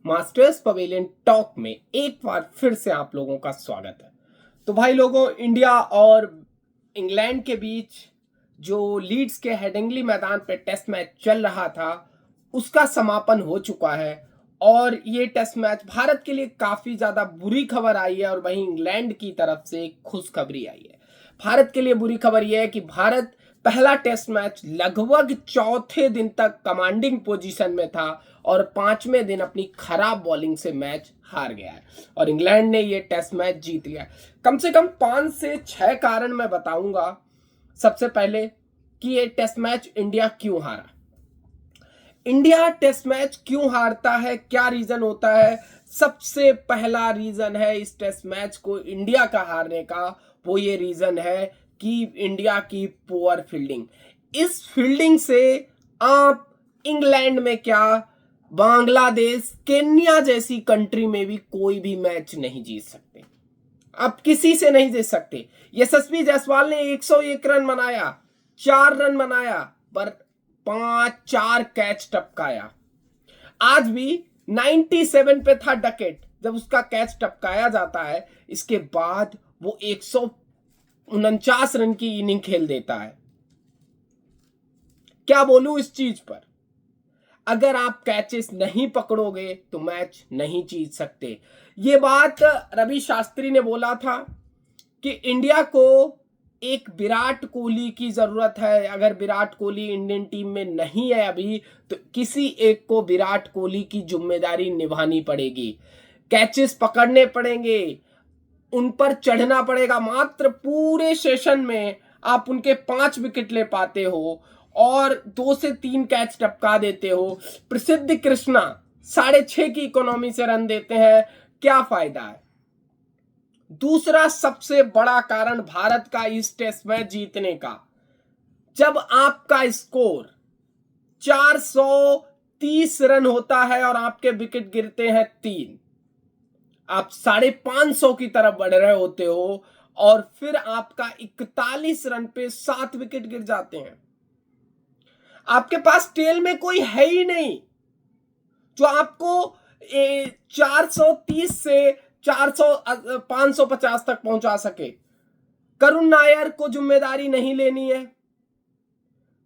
Masters pavilion talk में एक बार फिर से आप लोगों का स्वागत है। तो भाई लोगों, इंडिया और इंग्लैंड के बीच जो लीड्स के हेडिंगली मैदान पे टेस्ट मैच चल रहा था, उसका समापन हो चुका है। और ये टेस्ट मैच भारत के लिए काफ़ी ज़्यादा बुरी खबर आई है और वहीं इंग्लैंड की तरफ से खुशखबरी आई है। भारत के लिए बुरी खबर यह है कि भारत पहला टेस्ट मैच लगभग चौथे दिन तक कमांडिंग पोजीशन में था और पांचवें दिन अपनी खराब बॉलिंग से मैच हार गया है और इंग्लैंड ने ये टेस्ट मैच जीत लिया। कम से कम 5 से 6 कारण मैं बताऊंगा। सबसे पहले कि ये टेस्ट मैच इंडिया क्यों हारा। इंडिया टेस्ट मैच क्यों हारता है, क्या रीजन होता है। सबसे पहला रीजन है इस टेस्ट मैच को इंडिया का हारने का, वो ये रीजन है कि इंडिया की पुअर फील्डिंग। इस फील्डिंग से आप इंग्लैंड में क्या, बांग्लादेश, केन्या जैसी कंट्री में भी कोई भी मैच नहीं जीत सकते। आप किसी से नहीं जीत सकते। यशस्वी जायसवाल ने 101 रन बनाया, 4 रन बनाया, पर 4 कैच टपकाया। आज भी 97 पे था डकेट जब उसका कैच टपकाया जाता है। इसके बाद वो 149 रन की इनिंग खेल देता है। क्या बोलूं इस चीज पर। अगर आप कैचेस नहीं पकड़ोगे तो मैच नहीं जीत सकते। ये बात रवि शास्त्री ने बोला था कि इंडिया को एक विराट कोहली की जरूरत है। अगर विराट कोहली इंडियन टीम में नहीं है अभी, तो किसी एक को विराट कोहली की जिम्मेदारी निभानी पड़ेगी। कैचेस पकड़ने पड़ेंगे, उन पर चढ़ना पड़ेगा। मात्र पूरे सेशन में आप उनके 5 विकेट ले पाते हो और 2 से 3 कैच टपका देते हो। प्रसिद्ध कृष्णा 6.5 की इकोनॉमी से रन देते हैं, क्या फायदा है। दूसरा सबसे बड़ा कारण भारत का इस टेस्ट मैच जीतने का, जब आपका स्कोर 430 रन होता है और आपके विकेट गिरते हैं 3, आप 550 की तरफ बढ़ रहे होते हो और फिर आपका 41 रन पे 7 विकेट गिर जाते हैं। आपके पास टेल में कोई है ही नहीं जो आपको 430 से 550 तक पहुंचा सके। करुण नायर को जिम्मेदारी नहीं लेनी है।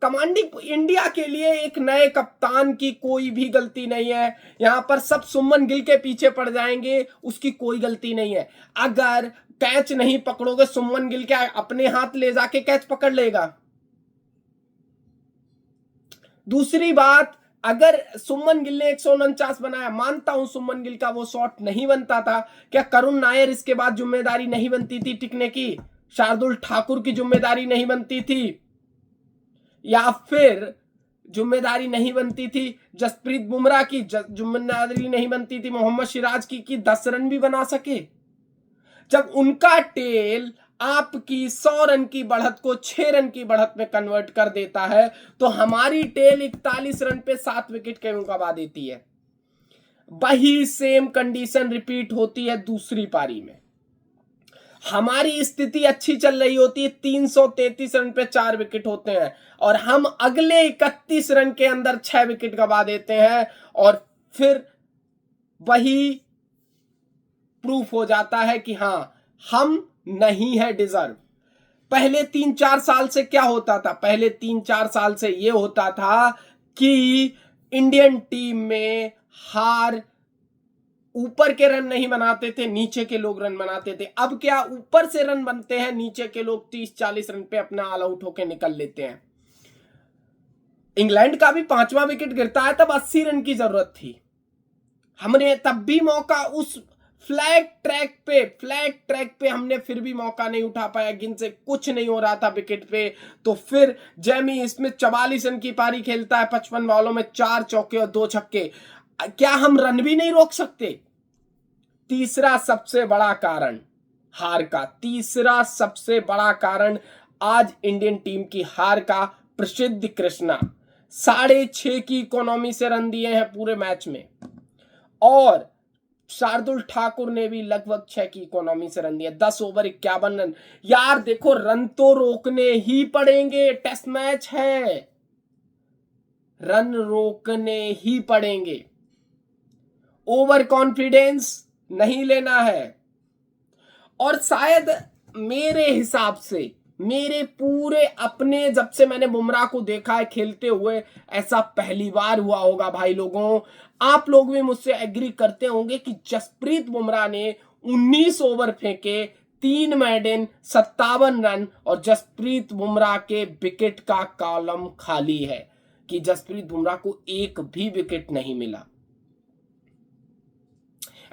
कमांडिंग इंडिया के लिए एक नए कप्तान की कोई भी गलती नहीं है। यहां पर सब सुमन गिल के पीछे पड़ जाएंगे, उसकी कोई गलती नहीं है। अगर कैच नहीं पकड़ोगे, सुमन गिल क्या अपने हाथ ले जाके कैच पकड़ लेगा। दूसरी बात, अगर सुमन गिल ने 149 बनाया, मानता हूं सुमन गिल का वो शॉट नहीं बनता था, क्या करुण नायर इसके बाद जिम्मेदारी नहीं बनती थी टिकने की? शार्दुल ठाकुर की जिम्मेदारी नहीं बनती थी? या फिर जिम्मेदारी नहीं बनती थी जसप्रीत बुमराह की? जिम्मेदारी नहीं बनती थी मोहम्मद सिराज की कि 10 रन भी बना सके? जब उनका टेल आपकी 100 रन की बढ़त को 6 रन की बढ़त में कन्वर्ट कर देता है, तो हमारी टेल 41 रन पे 7 विकेट क्यों गवा देती है। वही सेम कंडीशन रिपीट होती है दूसरी पारी में। हमारी स्थिति अच्छी चल रही होती है, 333 रन पे 4 विकेट होते हैं और हम अगले 31 रन के अंदर 6 विकेट गवा देते हैं और फिर वही प्रूफ हो जाता है कि हां, हम नहीं है डिजर्व। पहले 3-4 साल से क्या होता था? पहले 3-4 साल से यह होता था कि इंडियन टीम में हार, ऊपर के रन नहीं बनाते थे, नीचे के लोग रन बनाते थे। अब क्या, ऊपर से रन बनते हैं, नीचे के लोग 30-40 रन पे अपना ऑल आउट होकर निकल लेते हैं। इंग्लैंड का भी 5वां विकेट गिरता है तब 80 रन की जरूरत थी। हमने तब भी मौका, उस फ्लैट ट्रैक पे हमने फिर भी मौका नहीं उठा पाया। गिन से कुछ नहीं हो रहा था विकेट पे। तो फिर जेमी स्मिथ 44 रन की पारी खेलता है 55 बॉलों में, 4 चौके और 2 छक्के। क्या हम रन भी नहीं रोक सकते? तीसरा सबसे बड़ा कारण हार का, तीसरा सबसे बड़ा कारण आज इंडियन टीम की हार का, प्रसिद्ध कृष्णा 6.5 की इकोनॉमी से रन दिए हैं पूरे मैच में और शार्दुल ठाकुर ने भी लगभग 6 की इकोनॉमी से रन दिए, 10 ओवर 51 रन। यार देखो, रन तो रोकने ही पड़ेंगे, टेस्ट मैच है, रन रोकने ही पड़ेंगे। ओवर कॉन्फिडेंस नहीं लेना है। और शायद मेरे हिसाब से, मेरे पूरे अपने, जब से मैंने बुमराह को देखा है खेलते हुए, ऐसा पहली बार हुआ होगा भाई लोगों। आप लोग भी मुझसे एग्री करते होंगे कि जसप्रीत बुमराह ने 19 ओवर फेंके, 3 मेडन, 57 रन, और जसप्रीत बुमराह के विकेट का कॉलम खाली है, कि जसप्रीत बुमराह को एक भी विकेट नहीं मिला।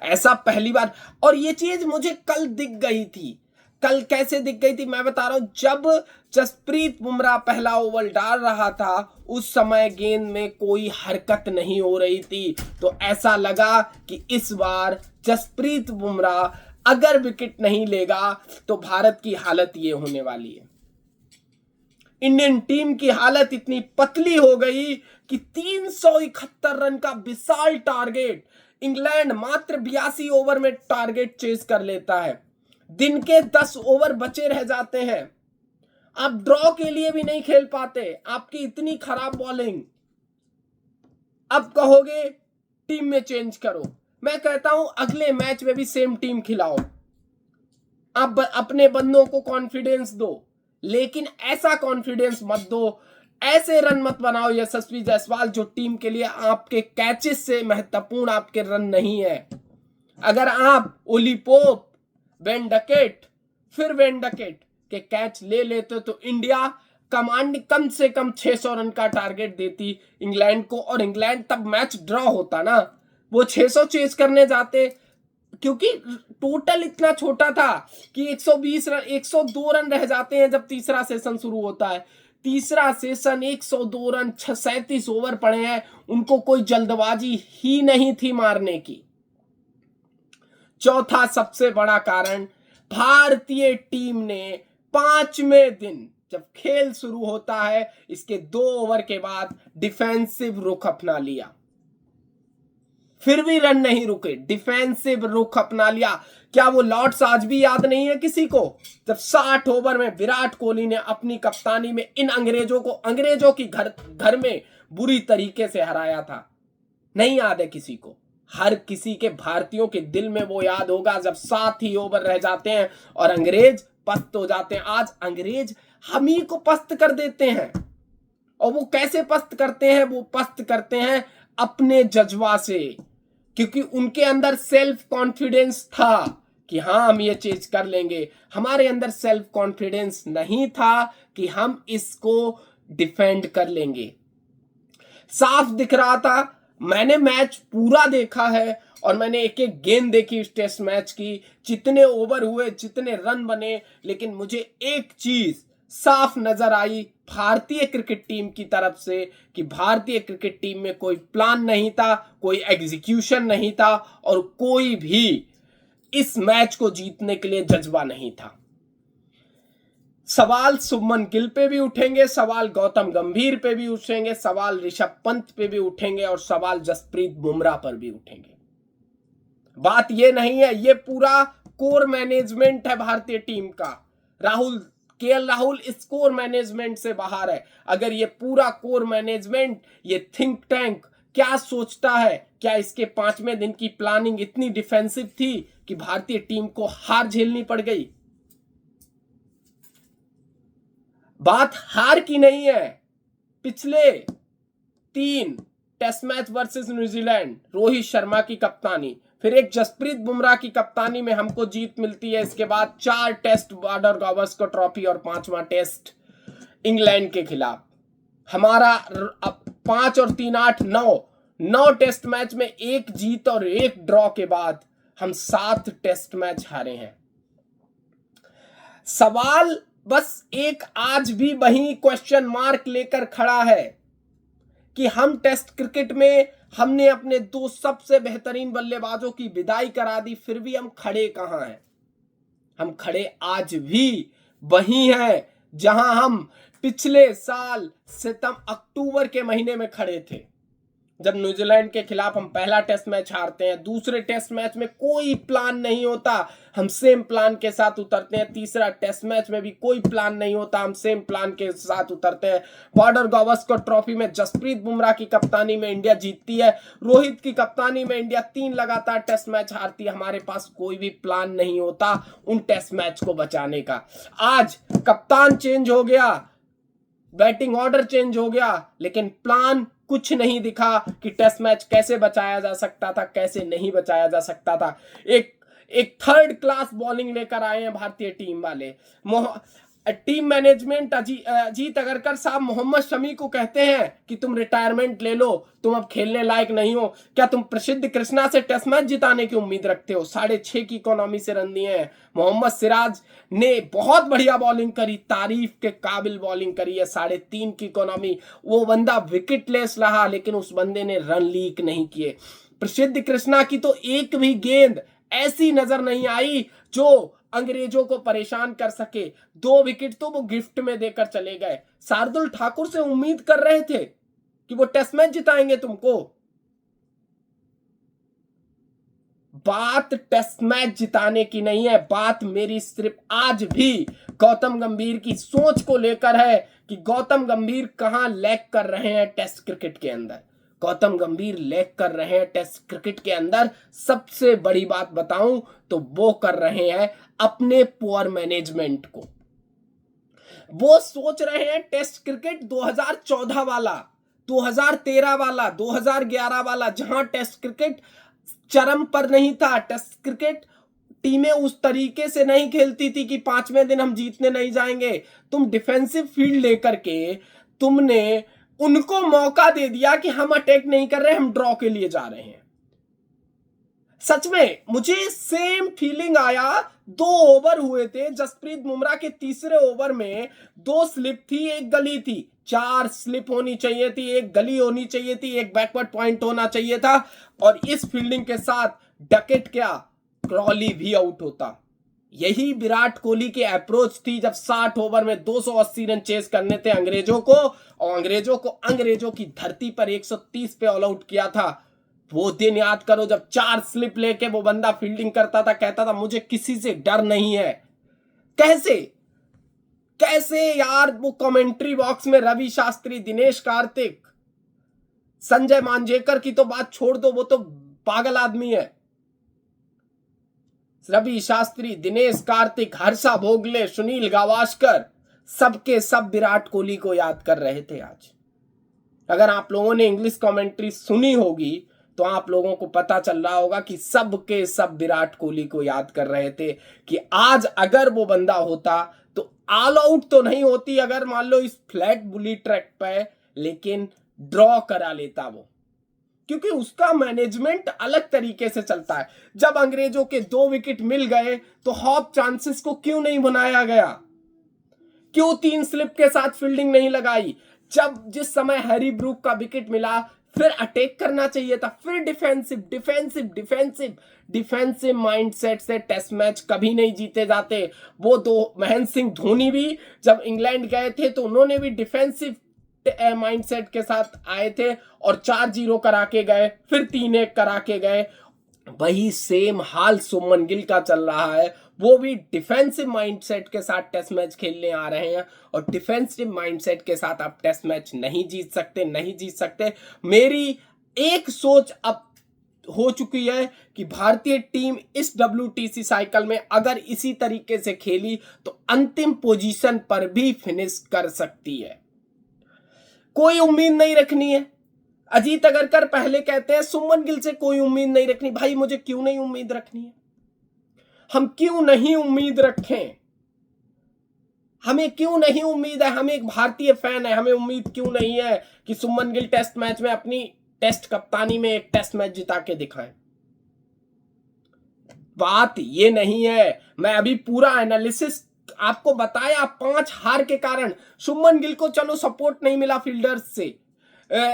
ऐसा पहली बार। और ये चीज मुझे कल दिख गई थी। कल कैसे दिख गई थी मैं बता रहा हूं। जब जसप्रीत बुमराह पहला ओवर डाल रहा था, उस समय गेंद में कोई हरकत नहीं हो रही थी, तो ऐसा लगा कि इस बार जसप्रीत बुमराह अगर विकेट नहीं लेगा तो भारत की हालत ये होने वाली है। इंडियन टीम की हालत इतनी पतली हो गई कि 371 रन का विशाल टारगेट, इंग्लैंड मात्र 82 ओवर में टारगेट चेस कर लेता है। दिन के 10 ओवर बचे रह जाते हैं, आप ड्रॉ के लिए भी नहीं खेल पाते, आपकी इतनी खराब बॉलिंग। अब कहोगे टीम में चेंज करो, मैं कहता हूं अगले मैच में भी सेम टीम खिलाओ, आप अपने बंदों को कॉन्फिडेंस दो, लेकिन ऐसा कॉन्फिडेंस मत दो, ऐसे रन मत बनाओ यशस्वी जायसवाल जो टीम के लिए आपके कैचेस से महत्वपूर्ण आपके रन नहीं है। अगर आप ओली पोप, वेन डकेट, फिर वेन डकेट के कैच ले लेते तो इंडिया कम से कम 600 रन का टारगेट देती इंग्लैंड को, और इंग्लैंड तब मैच ड्रॉ होता ना, वो 600 चेज करने जाते, क्योंकि टोटल इतना छोटा था कि 120 रन, 102 रन रह जाते हैं जब तीसरा सेशन शुरू होता है। तीसरा सेशन 102 रन, 37 ओवर पड़े हैं, उनको कोई जल्दबाजी ही नहीं थी मारने की। चौथा सबसे बड़ा कारण, भारतीय टीम ने 5वें दिन जब खेल शुरू होता है, इसके 2 ओवर के बाद डिफेंसिव रुख अपना लिया, फिर भी रन नहीं रुके, डिफेंसिव रुख अपना लिया। क्या वो लॉर्ड्स आज भी याद नहीं है किसी को, जब 60 ओवर में विराट कोहली ने अपनी कप्तानी में इन अंग्रेजों को, अंग्रेजों की घर में बुरी तरीके से हराया था? नहीं याद है किसी को? हर किसी के भारतीयों के दिल में वो याद होगा जब 7 ही ओवर रह जाते हैं और अंग्रेज पस्त हो जाते हैं। आज अंग्रेज हम ही को पस्त कर देते हैं, और वो कैसे पस्त करते हैं? वो पस्त करते हैं अपने जज्बा से, क्योंकि उनके अंदर सेल्फ कॉन्फिडेंस था कि हाँ हम ये चीज कर लेंगे। हमारे अंदर सेल्फ कॉन्फिडेंस नहीं था कि हम इसको डिफेंड कर लेंगे। साफ दिख रहा था। मैंने मैच पूरा देखा है और मैंने एक एक गेंद देखी इस टेस्ट मैच की, जितने ओवर हुए, जितने रन बने, लेकिन मुझे एक चीज साफ नजर आई भारतीय क्रिकेट टीम की तरफ से कि भारतीय क्रिकेट टीम में कोई प्लान नहीं था, कोई एग्जीक्यूशन नहीं था, और कोई भी इस मैच को जीतने के लिए जज्बा नहीं था। सवाल शुभमन गिल पे भी उठेंगे, सवाल गौतम गंभीर पे भी उठेंगे, सवाल ऋषभ पंत पे भी उठेंगे, और सवाल जसप्रीत बुमराह पर भी उठेंगे। बात ये नहीं है, ये पूरा कोर मैनेजमेंट है भारतीय टीम का। केएल राहुल इस कोर मैनेजमेंट से बाहर है। अगर ये पूरा कोर मैनेजमेंट, ये थिंक टैंक क्या सोचता है? क्या इसके 5वें दिन की प्लानिंग इतनी डिफेंसिव थी कि भारतीय टीम को हार झेलनी पड़ गई? बात हार की नहीं है। पिछले 3 test match versus New Zealand, Rohit Sharma की कप्तानी, फिर एक जसप्रीत बुमराह की कप्तानी में हमको जीत मिलती है। इसके बाद 4 टेस्ट बॉर्डर गावस्कर ट्रॉफी और 5वां टेस्ट इंग्लैंड के खिलाफ। हमारा 5 और 3 8 9 टेस्ट मैच में 1 जीत और 1 ड्रॉ के बाद हम 7 टेस्ट मैच हारे हैं। सवाल बस एक आज भी वही क्वेश्चन मार्क लेकर खड़ा है कि हम टेस्ट क्रिकेट में हमने अपने 2 सबसे बेहतरीन बल्लेबाजों की विदाई करा दी, फिर भी हम खड़े कहां हैं? हम खड़े आज भी वही हैं जहां हम पिछले साल अक्टूबर के महीने में खड़े थे। जब न्यूजीलैंड के खिलाफ हम पहला टेस्ट मैच हारते हैं, दूसरे टेस्ट मैच में कोई प्लान नहीं होता, हम सेम प्लान के साथ उतरते हैं, तीसरा टेस्ट मैच में भी कोई प्लान नहीं होता, हम सेम प्लान के साथ उतरते हैं। बॉर्डर गावस्कर ट्रॉफी में जसप्रीत बुमराह की कप्तानी में इंडिया जीतती है, रोहित की कप्तानी में इंडिया 3 लगातार टेस्ट मैच हारती है। हमारे पास कोई भी प्लान नहीं होता उन टेस्ट मैच को बचाने का। आज कप्तान चेंज हो गया, बैटिंग ऑर्डर चेंज हो गया, लेकिन प्लान कुछ नहीं दिखा कि टेस्ट मैच कैसे बचाया जा सकता था, कैसे नहीं बचाया जा सकता था। एक थर्ड क्लास बॉलिंग लेकर आए हैं भारतीय टीम वाले। टीम मैनेजमेंट अजीत अगरकर साहब मोहम्मद शमी को कहते हैं कि तुम रिटायरमेंट ले लो, तुम अब खेलने लायक नहीं हो। क्या तुम प्रसिद्ध कृष्णा से टेस्ट मैच जिताने की उम्मीद रखते हो? 6.5 की इकोनॉमी से रन दिए हैं। मोहम्मद सिराज ने बहुत बढ़िया बॉलिंग करी, तारीफ के काबिल बॉलिंग करी है, 3.5 की इकोनॉमी। वो बंदा विकेटलेस रहा, लेकिन उस बंदे ने रन लीक नहीं किए। प्रसिद्ध कृष्णा की तो एक भी गेंद ऐसी नजर नहीं आई जो अंग्रेजों को परेशान कर सके। 2 विकेट तो वो गिफ्ट में देकर चले गए। शार्दुल ठाकुर से उम्मीद कर रहे थे कि वो टेस्ट मैच जिताएंगे तुमको। बात टेस्ट मैच जिताने की नहीं है, बात मेरी सिर्फ आज भी गौतम गंभीर की सोच को लेकर है कि गौतम गंभीर कहां लैग कर रहे हैं टेस्ट क्रिकेट के अंदर। गौतम गंभीर लैग कर रहे हैं टेस्ट क्रिकेट के अंदर। सबसे बड़ी बात बताऊं तो वो कर रहे हैं अपने पुअर मैनेजमेंट को। वो सोच रहे हैं टेस्ट क्रिकेट 2014 वाला, 2013 वाला, 2011 वाला, जहां टेस्ट क्रिकेट चरम पर नहीं था। टेस्ट क्रिकेट टीमें उस तरीके से नहीं खेलती थी कि 5वें दिन हम जीतने नहीं जाएंगे। तुम डिफेंसिव फील्ड लेकर के तुमने उनको मौका दे दिया कि हम अटैक नहीं कर रहे, हम ड्रॉ के लिए जा रहे हैं। सच में मुझे सेम फीलिंग आया। 2 ओवर हुए थे, जसप्रीत बुमराह के तीसरे ओवर में 2 स्लिप थी, 1 गली थी। 4 स्लिप होनी चाहिए थी, 1 गली होनी चाहिए थी, 1 बैकवर्ड पॉइंट होना चाहिए था। और इस फील्डिंग के साथ डकेट क्या, क्रॉली भी आउट होता। यही विराट कोहली की अप्रोच थी जब 60 ओवर में 280 रन चेस करने थे अंग्रेजों को, और अंग्रेजों की धरती पर 130 पे ऑल आउट किया था। वो दिन याद करो जब 4 स्लिप लेके वो बंदा फील्डिंग करता था, कहता था मुझे किसी से डर नहीं है। कैसे कैसे यार, वो कमेंट्री बॉक्स में रवि शास्त्री, दिनेश कार्तिक, संजय मांजेकर की तो बात छोड़ दो, वो तो पागल आदमी है। रवि शास्त्री, दिनेश कार्तिक, हर्षा भोगले, सुनील गावस्कर, सबके सब विराट कोहली को याद कर रहे थे आज। अगर आप लोगों ने इंग्लिश कमेंट्री सुनी होगी तो आप लोगों को पता चल रहा होगा कि सबके सब विराट कोहली को याद कर रहे थे कि आज अगर वो बंदा होता तो ऑल आउट तो नहीं होती, अगर मान लो इस फ्लैट बुली ट्रैक पे, लेकिन ड्रॉ करा लेता वो, क्योंकि उसका मैनेजमेंट अलग तरीके से चलता है। जब अंग्रेजों के 2 विकेट मिल गए तो हॉप चांसेस को क्यों नहीं बनाया गया? क्यों 3 स्लिप के साथ फील्डिंग नहीं लगाई? जब जिस समय हैरी ब्रूक का विकेट मिला, फिर अटैक करना चाहिए था, फिर डिफेंसिव माइंडसेट से टेस्ट मैच कभी नहीं जीते जाते। वो 2 महेंद्र सिंह धोनी भी जब इंग्लैंड गए थे तो उन्होंने भी डिफेंसिव माइंडसेट के साथ आए थे और 4-0 करा के गए, फिर 3-1 करा के गए। वही सेम हाल सुमन गिल का चल रहा है। वो भी डिफेंसिव माइंडसेट के साथ टेस्ट मैच खेलने आ रहे हैं, और डिफेंसिव माइंडसेट के साथ आप टेस्ट मैच नहीं जीत सकते। मेरी एक सोच अब हो चुकी है कि भारतीय टीम इस WTC साइकिल में अगर इसी तरीके से खेली तो अंतिम पोजीशन पर भी फिनिश कर सकती है। कोई उम्मीद नहीं रखनी है। अजीत अगरकर पहले कहते हैं सुमन गिल से कोई उम्मीद नहीं रखनी। भाई मुझे क्यों नहीं उम्मीद रखनी है? हम क्यों नहीं उम्मीद रखें? हमें क्यों नहीं उम्मीद है? हम एक भारतीय फैन है, हमें उम्मीद क्यों नहीं है कि सुमन गिल टेस्ट मैच में अपनी टेस्ट कप्तानी में एक टेस्ट मैच जिता के दिखाएं? बात ये नहीं है। मैं अभी पूरा एनालिसिस आपको बताया। 5 हार के कारण शुभमन गिल को चलो सपोर्ट नहीं मिला फील्डर्स से।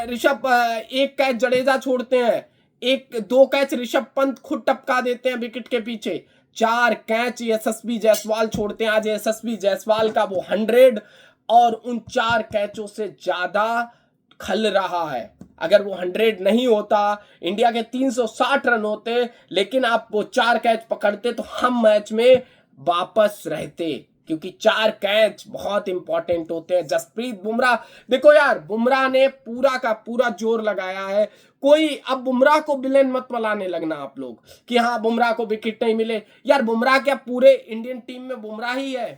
ऋषभ 1 कैच जडेजा छोड़ते हैं, 1-2 कैच ऋषभ पंत खुद टपका देते हैं विकेट के पीछे, 4 कैच यशस्वी जायसवाल छोड़ते हैं। आज यशस्वी जायसवाल का वो 100 और उन 4 कैचों से ज्यादा खल रहा है। अगर वो 100 नहीं होता, इंडिया के 360 रन होते, लेकिन आप वो 4 कैच पकड़ते तो हम मैच में वापस रहते, क्योंकि 4 कैच बहुत इंपॉर्टेंट होते हैं। जसप्रीत बुमराह, देखो यार, बुमराह ने पूरा का पूरा जोर लगाया है। कोई अब बुमराह को विलेन मत बनाने लगना आप लोग कि हाँ बुमराह को विकेट नहीं मिले। यार बुमराह क्या पूरे इंडियन टीम में बुमराह ही है?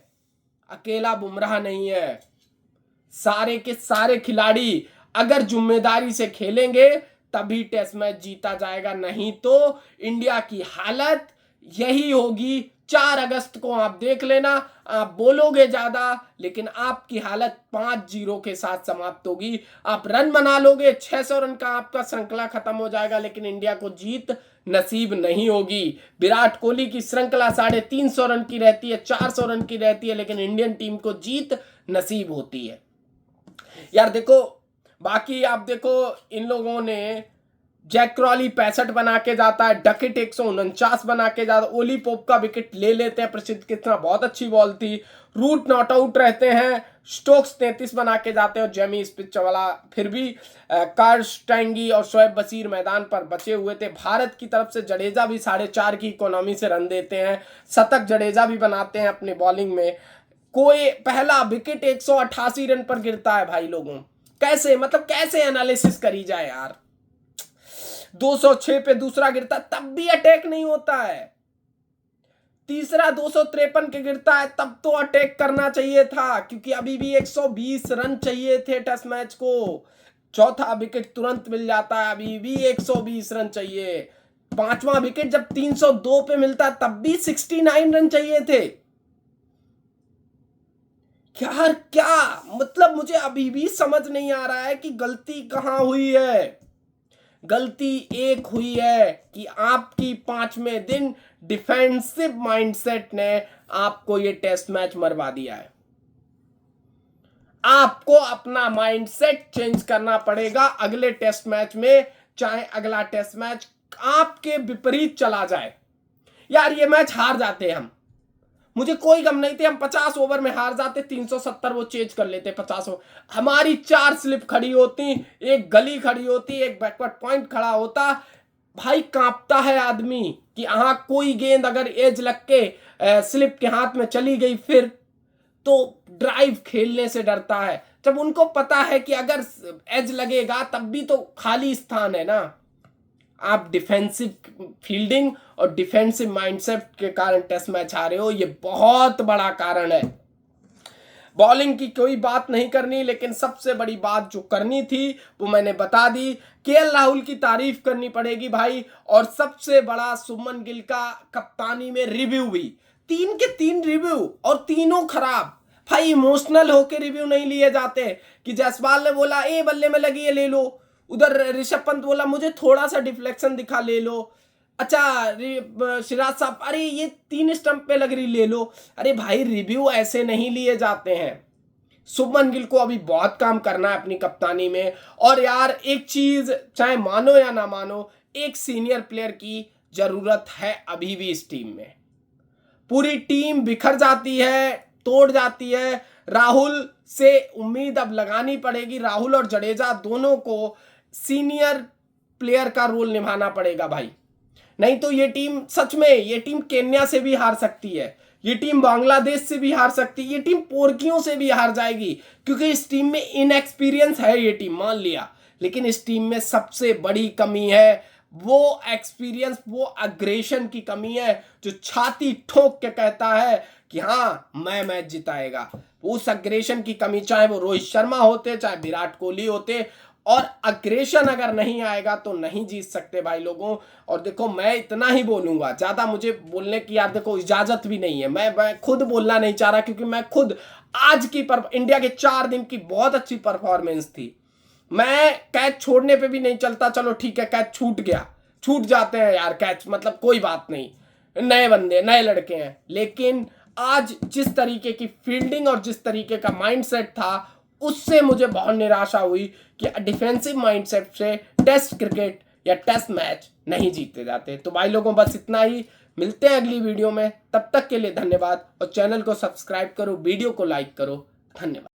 अकेला बुमराह नहीं है, सारे के सारे खिलाड़ी अगर जिम्मेदारी से खेलेंगे तभी टेस्ट मैच जीता जाएगा, नहीं तो इंडिया की हालत यही होगी। 4 अगस्त को आप देख लेना, आप बोलोगे ज्यादा लेकिन आपकी हालत 5-0 के साथ समाप्त होगी। आप रन बना लोगे, 600 रन का आपका श्रृंखला खत्म हो जाएगा, लेकिन इंडिया को जीत नसीब नहीं होगी। विराट कोहली की श्रृंखला 350 रन की रहती है, 400 रन की रहती है, लेकिन इंडियन टीम को जीत नसीब होती है। यार देखो, बाकी आप देखो, इन लोगों ने जैक क्रॉली 65 बना के जाता है, डकेट 149 बना के जाता है, ओली पोप का विकेट ले लेते हैं, प्रसिद्ध कृष्णा बहुत अच्छी बॉल थी, रूट नॉट आउट रहते हैं, स्टोक्स 33 बना के जाते हैं, और जेमी स्पिच वाला फिर भी कार्ल स्टैंगी और शोएब बशीर मैदान पर बचे हुए थे। भारत की तरफ से जडेजा भी 4.5 की इकोनॉमी से रन देते हैं, शतक जडेजा भी बनाते हैं अपने बॉलिंग में। कोई पहला विकेट 188 रन पर गिरता है भाई लोगों, कैसे, मतलब कैसे एनालिसिस करी जाए यार। 206 पे दूसरा गिरता तब भी अटैक नहीं होता है, तीसरा 253 के गिरता है तब तो अटैक करना चाहिए था, क्योंकि अभी भी 120 रन चाहिए थे टेस्ट मैच को। चौथा विकेट तुरंत मिल जाता है, अभी भी 120 रन चाहिए। पांचवा विकेट जब 302 पे मिलता तब भी 69 रन चाहिए थे। यार क्या मतलब, मुझे अभी भी समझ नहीं आ रहा है कि गलती कहां हुई है। गलती एक हुई है कि आपकी 5वें दिन डिफेंसिव माइंडसेट ने आपको ये टेस्ट मैच मरवा दिया है। आपको अपना माइंडसेट चेंज करना पड़ेगा अगले टेस्ट मैच में, चाहे अगला टेस्ट मैच आपके विपरीत चला जाए। यार ये मैच हार जाते हम, मुझे कोई गम नहीं थे, हम 50 ओवर में हार जाते, 370 वो चेंज कर लेते 50 ओवर, हमारी 4 स्लिप खड़ी होती, एक गली खड़ी होती, एक बैकवर्ड पॉइंट खड़ा होता। भाई कांपता है आदमी कि हाँ कोई गेंद अगर एज लग के स्लिप के हाथ में चली गई फिर तो ड्राइव खेलने से डरता है। जब उनको पता है कि अगर एज लगेगा तब भी तो खाली स्थान है ना। आप डिफेंसिव फील्डिंग और डिफेंसिव माइंडसेट के कारण टेस्ट मैच हारे हो, ये बहुत बड़ा कारण है। बॉलिंग की कोई बात नहीं करनी, लेकिन सबसे बड़ी बात जो करनी थी वो मैंने बता दी। केएल राहुल की तारीफ करनी पड़ेगी भाई, और सबसे बड़ा शुभमन गिल का कप्तानी में रिव्यू भी, 3 के 3 रिव्यू और तीनों खराब। भाई इमोशनल होके रिव्यू नहीं लिए जाते कि जायसवाल ने बोला ए बल्ले में लगी है ले लो, उधर ऋषभ पंत बोला मुझे थोड़ा सा डिफ्लेक्शन दिखा ले लो, अच्छा सिराज साहब अरे ये 3 स्टंप पे लग रही ले लो। अरे भाई रिव्यू ऐसे नहीं लिए जाते हैं। शुभमन गिल को अभी बहुत काम करना है अपनी कप्तानी में। और यार एक चीज चाहे मानो या ना मानो, एक सीनियर प्लेयर की जरूरत है अभी भी इस टीम में। पूरी टीम बिखर जाती है, तोड़ जाती है। राहुल से उम्मीद अब लगानी पड़ेगी, राहुल और जडेजा दोनों को सीनियर प्लेयर का रोल निभाना पड़ेगा भाई, नहीं तो ये टीम सच में, ये टीम केन्या से भी हार सकती है, ये टीम बांग्लादेश से भी हार सकती है, ये टीम पोर्कियों से भी हार जाएगी, क्योंकि इस टीम में इनएक्सपीरियंस है ये टीम, मान लिया, लेकिन इस टीम में सबसे बड़ी कमी है वो एक्सपीरियंस, वो अग्रेशन की कमी है, जो छाती ठोक के कहता है कि हाँ मैं मैच जिताएगा। उस अग्रेशन की कमी, चाहे वो रोहित शर्मा होते चाहे विराट कोहली होते, और अग्रेशन अगर नहीं आएगा तो नहीं जीत सकते भाई लोगों। और देखो मैं इतना ही बोलूंगा, ज्यादा मुझे बोलने की यार देखो इजाजत भी नहीं है, मैं खुद बोलना नहीं चाह रहा, क्योंकि मैं खुद आज की इंडिया के 4 दिन की बहुत अच्छी परफॉर्मेंस थी। मैं कैच छोड़ने पे भी नहीं चलता, चलो ठीक है कैच छूट गया, छूट जाते हैं यार कैच, मतलब कोई बात नहीं, नए बंदे नए लड़के हैं, लेकिन आज जिस तरीके की फील्डिंग और जिस तरीके का माइंडसेट था उससे मुझे बहुत निराशा हुई कि डिफेंसिव माइंडसेट से टेस्ट क्रिकेट या टेस्ट मैच नहीं जीते जाते। तो भाई लोगों बस इतना ही, मिलते हैं अगली वीडियो में, तब तक के लिए धन्यवाद, और चैनल को सब्सक्राइब करो, वीडियो को लाइक करो, धन्यवाद।